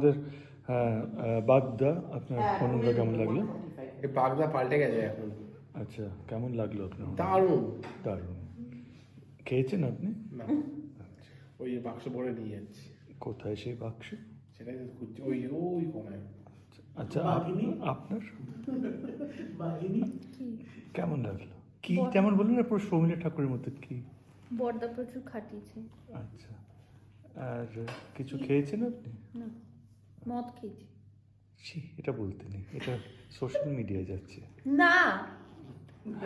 আমাদের বাগদা আপনার ফোনটা কেমন লাগলো? এই বাগদা পাল্টে গেছে এখন। আচ্ছা, কেমন লাগলো আপনার? দারুণ দারুণ। খেয়েছেন আপনি? না, ওই বাক্স ভরে নিয়ে যাচ্ছি। কোথায় সেই বাক্স? সেটাই তো খুঁজছি, ওই ওই কোনায়। আচ্ছা, আপনার কেমন লাগলো? কি যেমন বললেন না, পুরো সৌমিলা ঠাকুরের মতো। কি বর্দা প্রচুর খাটিয়েছে। আচ্ছা, আর কিছু খেয়েছেন আপনি? না, মদ খেয়েছি। ছি, এটা বলতে নেই, এটা সোশ্যাল মিডিয়ায় যাচ্ছে। না,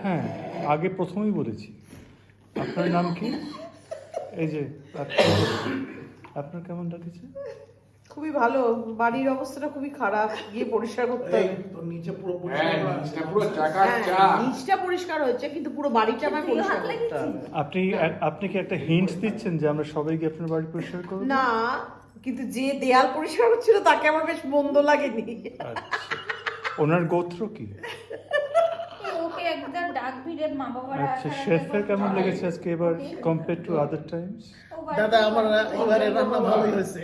হ্যাঁ, আগে প্রথমেই বলেছি। আপনার নাম কি? এই যে আপনার কেমন লাগছে? খুবই ভালো। বাড়ির অবস্থাটা খুবই খারাপ, গিয়ে পরিষ্কার করতে হবে। নিচে পুরো নিচটা পরিষ্কার হয়েছে, কিন্তু পুরো বাড়িটা আমার পরিষ্কার করতে হবে। আপনি কি একটা হিন্টস দিচ্ছেন যে আমরা সবাই গিয়ে আপনার বাড়ি পরিষ্কার করব? না, কিন্তু যে দেয়াল পরিষ্কার হচ্ছিল তাকে আমার বেশ মন্দ লাগেনি। আচ্ছা, ওনার গোত্র কি? ওকে একদম ডাক ভিড়ের মা বাবারা। আচ্ছা, শেফের কেমন লেগেছে আজকে এবার কম্পেয়ার টু আদার টাইমস? দাদা আমার এবারে রান্না ভালোই হয়েছে।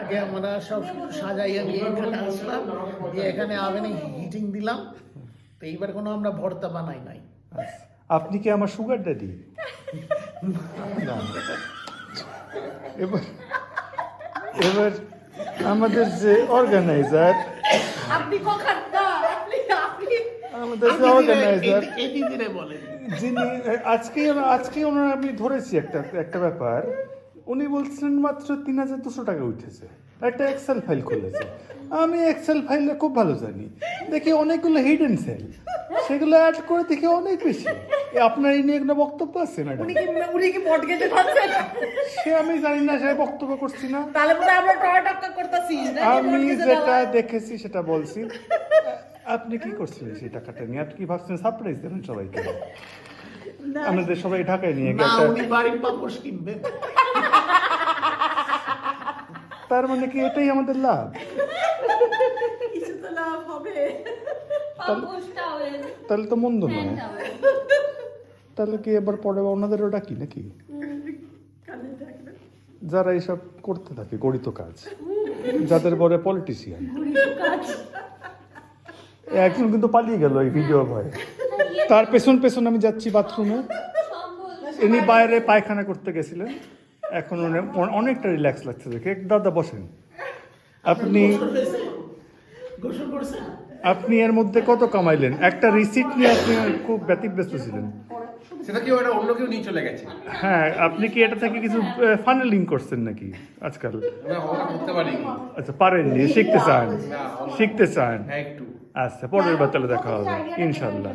আগে আমরা সব সাজাই, আমি এখানে আসলাম, দিয়ে এখানে আভেনে হিটিং দিলাম, তো এইবার কোনো আমরা ভর্তা বানাই নাই। আচ্ছা, আপনি কি আমার সুগার ড্যাডি? না। এবার আমাদের যে অর্গানাইজার, আপনি কখন না, আপনি আমাদের যে অর্গানাইজার এই দিদিরে বলেন, যিনি আজকে ওনার আমি ধরেছি একটা ব্যাপার। উনি বলছেন মাত্র ৩,২০০ টাকা উঠেছে, একটা এক্সেল ফাইল খুলেছে। আমি এক্সেল ফাইলে খুব ভালো জানি, দেখি অনেকগুলো হিডেন সেল, সেগুলো অ্যাড করে দেখি অনেক বেশি। আপনার এই নিয়ে কোনো বক্তব্য আছে ম্যাডাম? উনি কি মর্টগেজে থাকছেন? সে আমি জানি না, সে বক্তব্য করছি না। তাহলে মনে হয় আমরা টকা করতেছি। আমি যেটা দেখেছি সেটা বলছি। আপনি কি করছিলেন সেই টাকাটা নিয়ে? আপনি কি ভাবছেন সারপ্রাইজ দেবেন সবাইকে? আমাদের সবাই ঢাকায় নিয়ে না গেছে। উনি বাড়ির পাপোশ কিনবেন। তার মানে কি এটাই আমাদের লাভ? কিছু তো লাভ হবে। তাহলে তো মন্দ নয়। তাহলে কি এবার পরে ওনাদের ওটা কি নাকি, যারা এইসব করতে থাকে গড়িত কাজ, যাদের বলে পলিটিশিয়ান। একজন কিন্তু পালিয়ে গেল এই ভিডিও ভয়ে। তার পেছন পেছন আমি যাচ্ছি বাথরুমে, ইনি বাইরে পায়খানা করতে গেছিলেন। এখন অনেকটা রিল্যাক্স লাগছে দেখে। দাদা বসেন। আপনি গোসল করছেন? আপনি এর মধ্যে কত কামাইলেন? একটা রিসিট নিয়ে আপনি খুব ব্যতিব্যস্ত ছিলেন। সেটা কি ওটা অন্য কেউ নিয়ে চলে গেছে? হ্যাঁ, আপনি কি এটা থেকে কিছু ফানেলিং করছেন নাকি আজকাল? না, ওটা করতে পারি। আচ্ছা, পারেননি, শিখতে চান? শিখতে চান? হ্যাঁ, একটু। আচ্ছা, পরের বার তাহলে দেখা হবে ইনশাল্লাহ।